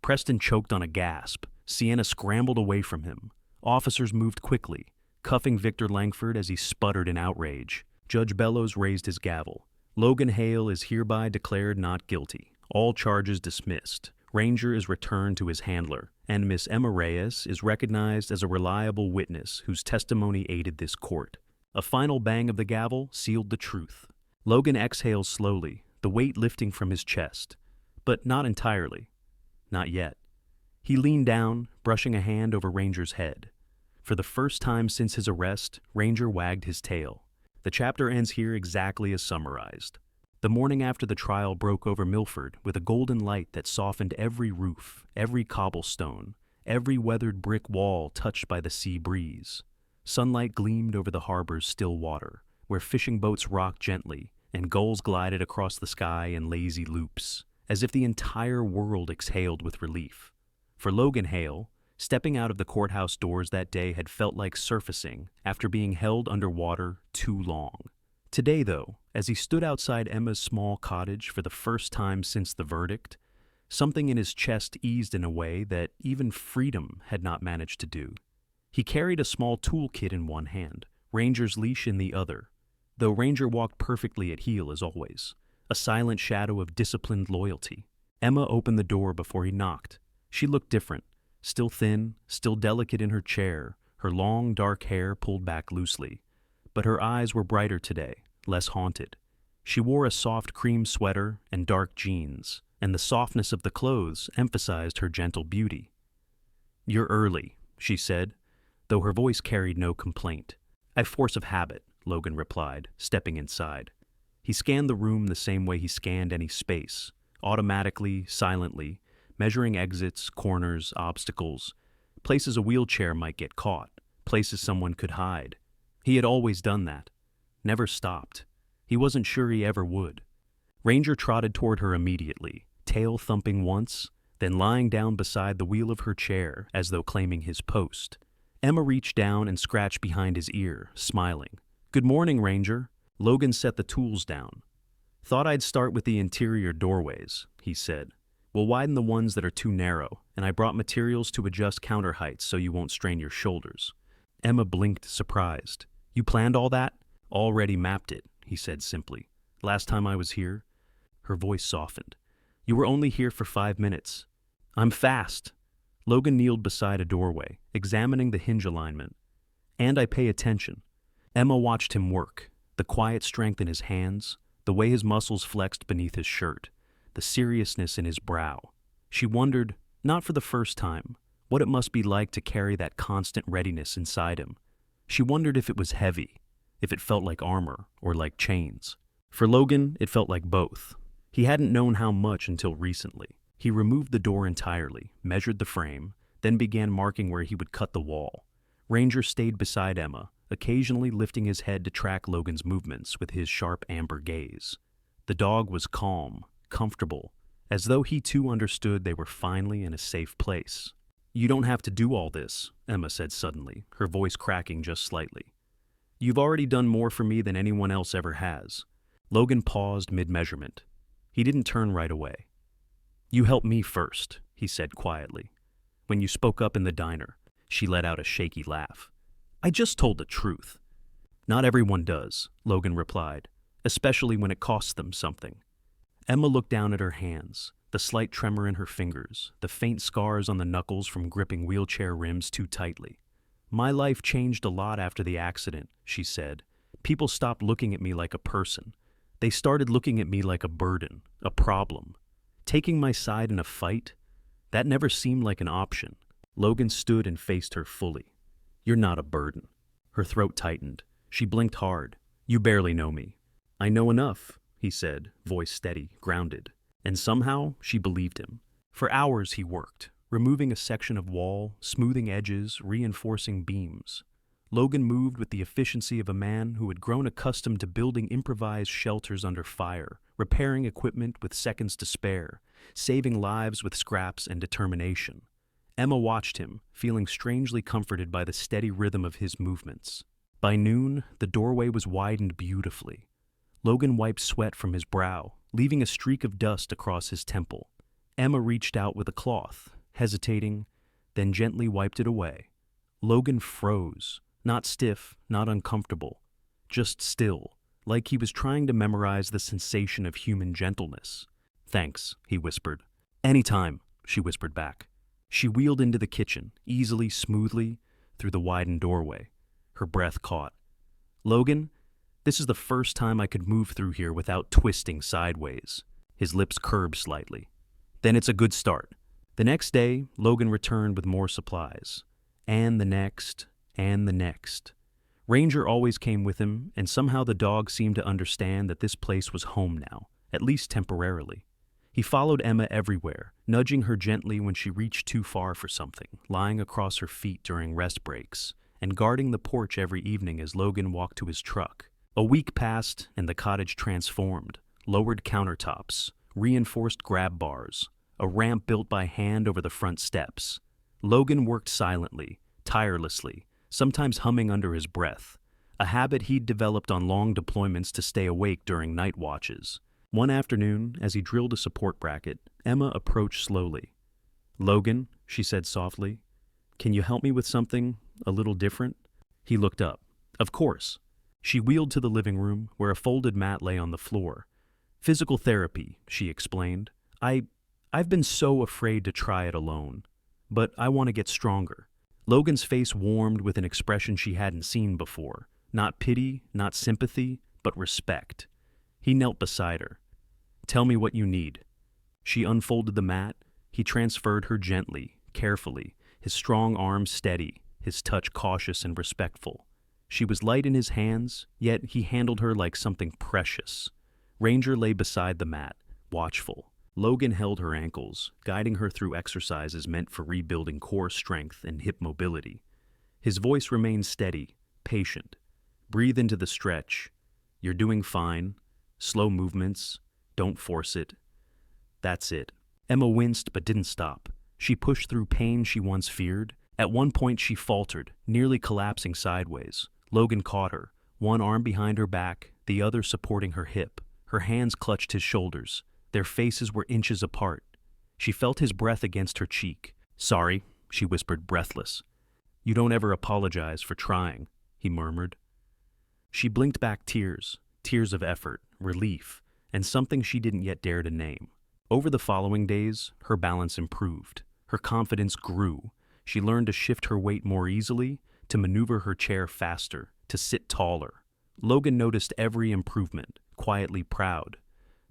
Preston choked on a gasp. Sienna scrambled away from him. Officers moved quickly, cuffing Victor Langford as he sputtered in outrage. Judge Bellows raised his gavel. "Logan Hale is hereby declared not guilty. All charges dismissed. Ranger is returned to his handler, and Miss Emma Reyes is recognized as a reliable witness whose testimony aided this court." A final bang of the gavel sealed the truth. Logan exhaled slowly, the weight lifting from his chest. But not entirely. Not yet. He leaned down, brushing a hand over Ranger's head. For the first time since his arrest, Ranger wagged his tail. The chapter ends here exactly as summarized. The morning after the trial broke over Milford with a golden light that softened every roof, every cobblestone, every weathered brick wall touched by the sea breeze. Sunlight gleamed over the harbor's still water, where fishing boats rocked gently and gulls glided across the sky in lazy loops, as if the entire world exhaled with relief. For Logan Hale, stepping out of the courthouse doors that day had felt like surfacing after being held underwater too long. Today, though, as he stood outside Emma's small cottage for the first time since the verdict, something in his chest eased in a way that even freedom had not managed to do. He carried a small toolkit in one hand, Ranger's leash in the other, though Ranger walked perfectly at heel as always, a silent shadow of disciplined loyalty. Emma opened the door before he knocked. She looked different, still thin, still delicate in her chair, her long dark hair pulled back loosely. But her eyes were brighter today, less haunted. She wore a soft cream sweater and dark jeans, and the softness of the clothes emphasized her gentle beauty. "You're early," she said, though her voice carried no complaint. "By force of habit," Logan replied, stepping inside. He scanned the room the same way he scanned any space, automatically, silently, measuring exits, corners, obstacles, places a wheelchair might get caught, places someone could hide. He had always done that, never stopped. He wasn't sure he ever would. Ranger trotted toward her immediately, tail thumping once, then lying down beside the wheel of her chair as though claiming his post. Emma reached down and scratched behind his ear, smiling. "Good morning, Ranger." Logan set the tools down. "Thought I'd start with the interior doorways," he said. "We'll widen the ones that are too narrow, and I brought materials to adjust counter heights so you won't strain your shoulders." Emma blinked, surprised. "You planned all that?" "Already mapped it," he said simply. "Last time I was here." Her voice softened. "You were only here for 5 minutes." "I'm fast." Logan kneeled beside a doorway, examining the hinge alignment. "And I pay attention." Emma watched him work, the quiet strength in his hands, the way his muscles flexed beneath his shirt, the seriousness in his brow. She wondered, not for the first time, what it must be like to carry that constant readiness inside him. She wondered if it was heavy, if it felt like armor or like chains. For Logan, it felt like both. He hadn't known how much until recently. He removed the door entirely, measured the frame, then began marking where he would cut the wall. Ranger stayed beside Emma, occasionally lifting his head to track Logan's movements with his sharp amber gaze. The dog was calm, comfortable, as though he too understood they were finally in a safe place. "You don't have to do all this," Emma said suddenly, her voice cracking just slightly. "You've already done more for me than anyone else ever has." Logan paused mid-measurement. He didn't turn right away. "You helped me first," he said quietly. "When you spoke up in the diner," she let out a shaky laugh. "I just told the truth." "Not everyone does," Logan replied, "especially when it costs them something." Emma looked down at her hands, the slight tremor in her fingers, the faint scars on the knuckles from gripping wheelchair rims too tightly. "My life changed a lot after the accident," she said. "People stopped looking at me like a person. They started looking at me like a burden, a problem. Taking my side in a fight, that never seemed like an option." Logan stood and faced her fully. "You're not a burden." Her throat tightened. She blinked hard. "You barely know me." "I know enough," he said, voice steady, grounded. And somehow she believed him. For hours he worked, removing a section of wall, smoothing edges, reinforcing beams. Logan moved with the efficiency of a man who had grown accustomed to building improvised shelters under fire, repairing equipment with seconds to spare, saving lives with scraps and determination. Emma watched him, feeling strangely comforted by the steady rhythm of his movements. By noon, the doorway was widened beautifully. Logan wiped sweat from his brow, leaving a streak of dust across his temple. Emma reached out with a cloth, hesitating, then gently wiped it away. Logan froze, not stiff, not uncomfortable, just still, like he was trying to memorize the sensation of human gentleness. "Thanks," he whispered. "Anytime," she whispered back. She wheeled into the kitchen, easily, smoothly, through the widened doorway. Her breath caught. "Logan, this is the first time I could move through here without twisting sideways." His lips curved slightly. "Then it's a good start." The next day, Logan returned with more supplies. And the next, and the next. Ranger always came with him, and somehow the dog seemed to understand that this place was home now, at least temporarily. He followed Emma everywhere, nudging her gently when she reached too far for something, lying across her feet during rest breaks, and guarding the porch every evening as Logan walked to his truck. A week passed, and the cottage transformed. Lowered countertops, reinforced grab bars, a ramp built by hand over the front steps. Logan worked silently, tirelessly, sometimes humming under his breath, a habit he'd developed on long deployments to stay awake during night watches. One afternoon, as he drilled a support bracket, Emma approached slowly. "Logan," she said softly, "can you help me with something a little different?" He looked up. "Of course." She wheeled to the living room, where a folded mat lay on the floor. "Physical therapy," she explained. I've been so afraid to try it alone. But I want to get stronger." Logan's face warmed with an expression she hadn't seen before. Not pity, not sympathy, but respect. He knelt beside her. "Tell me what you need." She unfolded the mat. He transferred her gently, carefully, his strong arms steady, his touch cautious and respectful. She was light in his hands, yet he handled her like something precious. Ranger lay beside the mat, watchful. Logan held her ankles, guiding her through exercises meant for rebuilding core strength and hip mobility. His voice remained steady, patient. "Breathe into the stretch. You're doing fine. Slow movements. Don't force it. That's it." Emma winced but didn't stop. She pushed through pain she once feared. At one point she faltered, nearly collapsing sideways. Logan caught her, one arm behind her back, the other supporting her hip. Her hands clutched his shoulders. Their faces were inches apart. She felt his breath against her cheek. "Sorry," she whispered, breathless. "You don't ever apologize for trying," he murmured. She blinked back tears of effort, relief, and something she didn't yet dare to name. Over the following days, her balance improved. Her confidence grew. She learned to shift her weight more easily, to maneuver her chair faster, to sit taller. Logan noticed every improvement, quietly proud,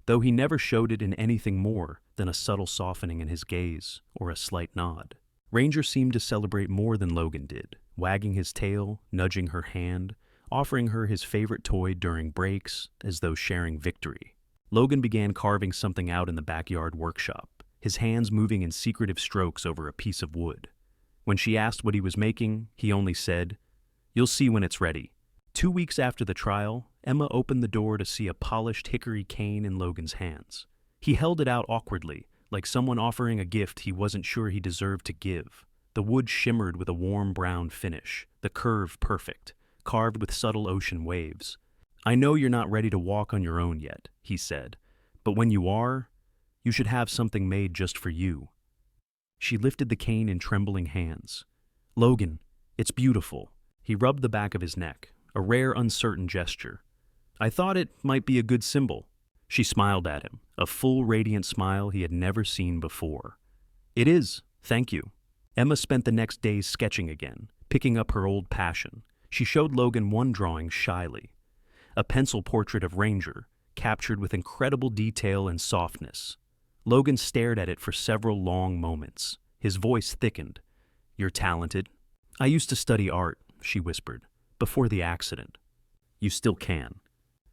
though he never showed it in anything more than a subtle softening in his gaze or a slight nod. Ranger seemed to celebrate more than Logan did, wagging his tail, nudging her hand, offering her his favorite toy during breaks, as though sharing victory. Logan began carving something out in the backyard workshop, his hands moving in secretive strokes over a piece of wood. When she asked what he was making, he only said, "You'll see when it's ready." 2 weeks after the trial, Emma opened the door to see a polished hickory cane in Logan's hands. He held it out awkwardly, like someone offering a gift he wasn't sure he deserved to give. The wood shimmered with a warm brown finish, the curve perfect, carved with subtle ocean waves. "I know you're not ready to walk on your own yet," he said, "but when you are, you should have something made just for you." She lifted the cane in trembling hands. "Logan, it's beautiful." He rubbed the back of his neck, a rare uncertain gesture. "I thought it might be a good symbol." She smiled at him, a full radiant smile he had never seen before. "It is, thank you." Emma spent the next days sketching again, picking up her old passion. She showed Logan one drawing shyly, a pencil portrait of Ranger, captured with incredible detail and softness. Logan stared at it for several long moments. His voice thickened. "You're talented." "I used to study art," she whispered, "before the accident." "You still can."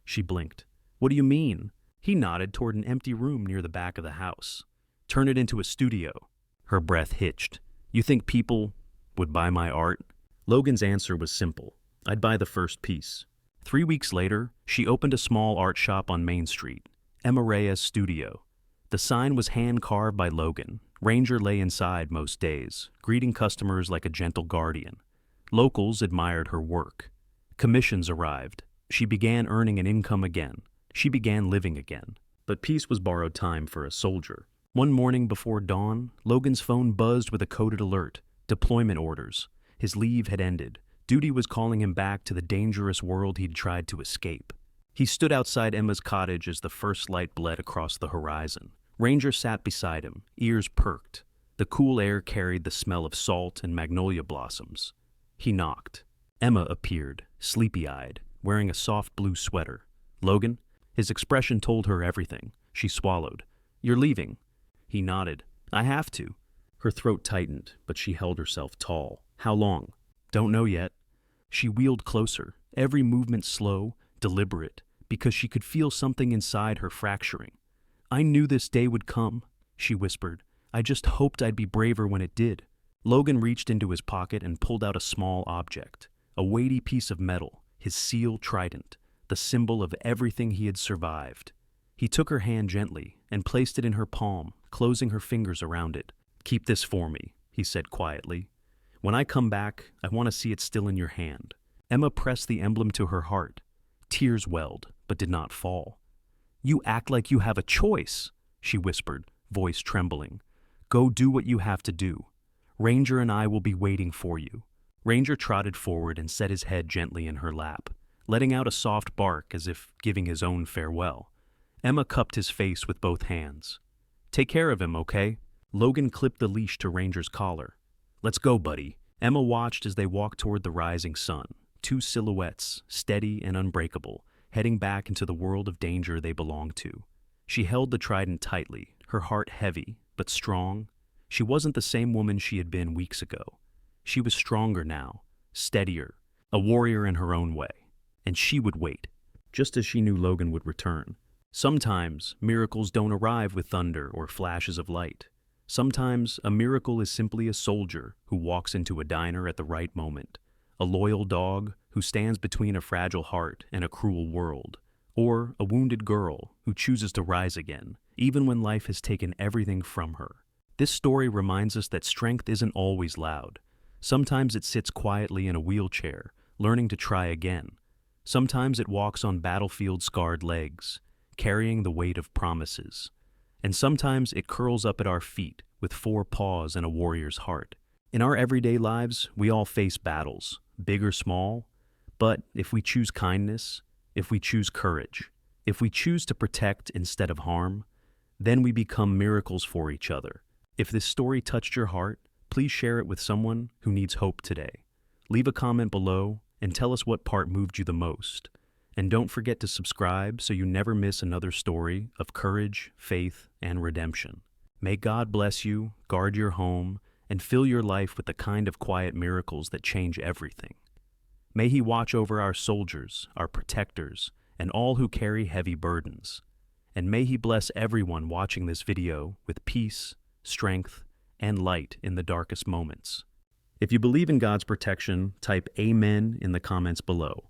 She blinked. "What do you mean?" He nodded toward an empty room near the back of the house. "Turn it into a studio." Her breath hitched. "You think people would buy my art?" Logan's answer was simple. "I'd buy the first piece." 3 weeks later, she opened a small art shop on Main Street, Emma Reyes Studio. The sign was hand-carved by Logan. Ranger lay inside most days, greeting customers like a gentle guardian. Locals admired her work. Commissions arrived. She began earning an income again. She began living again. But peace was borrowed time for a soldier. One morning before dawn, Logan's phone buzzed with a coded alert. Deployment orders. His leave had ended. Duty was calling him back to the dangerous world he'd tried to escape. He stood outside Emma's cottage as the first light bled across the horizon. Ranger sat beside him, ears perked. The cool air carried the smell of salt and magnolia blossoms. He knocked. Emma appeared, sleepy-eyed, wearing a soft blue sweater. "Logan?" His expression told her everything. She swallowed. "You're leaving." He nodded. "I have to." Her throat tightened, but she held herself tall. "How long?" "Don't know yet." She wheeled closer, every movement slow, deliberate, because she could feel something inside her fracturing. "I knew this day would come," she whispered. "I just hoped I'd be braver when it did." Logan reached into his pocket and pulled out a small object, a weighty piece of metal, his seal trident, the symbol of everything he had survived. He took her hand gently and placed it in her palm, closing her fingers around it. "Keep this for me," he said quietly. "When I come back, I want to see it still in your hand." Emma pressed the emblem to her heart. Tears welled, but did not fall. "You act like you have a choice," she whispered, voice trembling. "Go do what you have to do. Ranger and I will be waiting for you." Ranger trotted forward and set his head gently in her lap, letting out a soft bark as if giving his own farewell. Emma cupped his face with both hands. "Take care of him, okay?" Logan clipped the leash to Ranger's collar. "Let's go, buddy." Emma watched as they walked toward the rising sun, two silhouettes, steady and unbreakable, heading back into the world of danger they belonged to. She held the trident tightly, her heart heavy, but strong. She wasn't the same woman she had been weeks ago. She was stronger now, steadier, a warrior in her own way. And she would wait, just as she knew Logan would return. Sometimes miracles don't arrive with thunder or flashes of light. Sometimes a miracle is simply a soldier who walks into a diner at the right moment, a loyal dog who stands between a fragile heart and a cruel world, or a wounded girl who chooses to rise again, even when life has taken everything from her. This story reminds us that strength isn't always loud. Sometimes it sits quietly in a wheelchair, learning to try again. Sometimes it walks on battlefield-scarred legs, carrying the weight of promises. And sometimes it curls up at our feet with 4 paws and a warrior's heart. In our everyday lives, we all face battles, big or small. But if we choose kindness, if we choose courage, if we choose to protect instead of harm, then we become miracles for each other. If this story touched your heart, please share it with someone who needs hope today. Leave a comment below and tell us what part moved you the most. And don't forget to subscribe so you never miss another story of courage, faith, and redemption. May God bless you, guard your home, and fill your life with the kind of quiet miracles that change everything. May He watch over our soldiers, our protectors, and all who carry heavy burdens. And may He bless everyone watching this video with peace, strength, and light in the darkest moments. If you believe in God's protection, type Amen in the comments below.